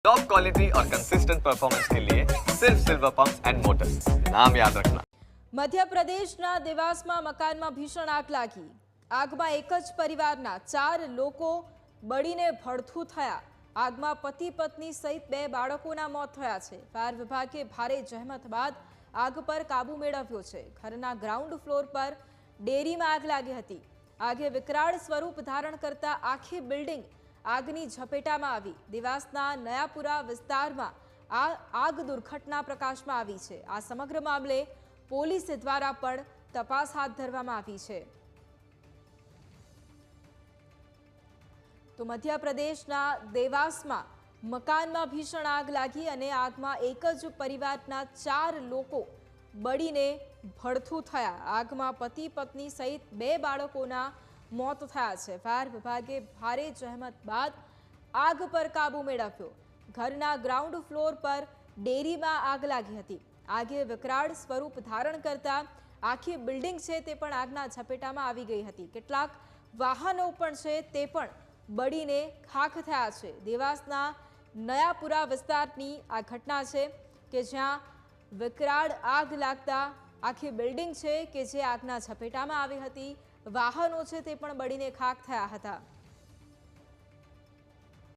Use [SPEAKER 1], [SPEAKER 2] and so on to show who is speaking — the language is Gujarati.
[SPEAKER 1] टॉप क्वालिटी और कंसिस्टेंट परफॉर्मेंस के लिए सिर्फ सिल्वर पंप्स एंड मोटर्स, नाम याद रखना।
[SPEAKER 2] મધ્યપ્રદેશના દેવાસમાં મકાનમાં ભીષણ આગ લાગી। આગમાં એક જ પરિવારના 4 લોકો બળીને ભડથું થયા। આગમાં પતિ પત્ની સહિત 2 બાળકોના મોત થયા છે। ફાયર વિભાગે ભારે જહેમત બાદ આગ પર કાબુ મેળવ્યો છે। ઘરના ગ્રાઉન્ડ ફ્લોર પર ડેરીમાં આગ લાગી હતી। આગે વિકરાળ સ્વરૂપ ધારણ કરતા આખી બિલ્ડિંગ આગની ઝપેટામાં આવી। દેવાસના નયાપુરા વિસ્તારમાં આ આગ દુર્ઘટના પ્રકાશમાં આવી છે। આ સમગ્ર મામલે પોલીસ દ્વારા પણ તપાસ હાથ ધરવામાં આવી છે। તો મધ્યપ્રદેશના દેવાસમાં મકાનમાં ભીષણ આગ લાગી અને આગમાં એક જ પરિવારના 4 લોકો બળીને ભડથું થયા। આગમાં પતિ પત્ની સહિત 2 બાળકોના મોત થયા છે। ફાયર વિભાગે ભારે જહેમત બાદ આગ પર કાબુ મેળવ્યો। ઘરના ગ્રાઉન્ડ ફ્લોર પર ડેરીમાં આગ લાગી હતી। આગે વિકરાળ સ્વરૂપ ધારણ કરતા આખી બિલ્ડિંગ છે તે પણ આગના ઝપેટામાં આવી ગઈ હતી। કેટલાક વાહનો પણ છે તે પણ બળીને ખાખ થયા છે। દેવાસના નયાપુરા વિસ્તારની આ ઘટના છે કે જ્યાં વિકરાળ આગ લાગતા આખી બિલ્ડિંગ છે કે જે આગના ઝપેટામાં આવી હતી। વાહનો છે તે પણ બળીને ખાખ થયા હતા।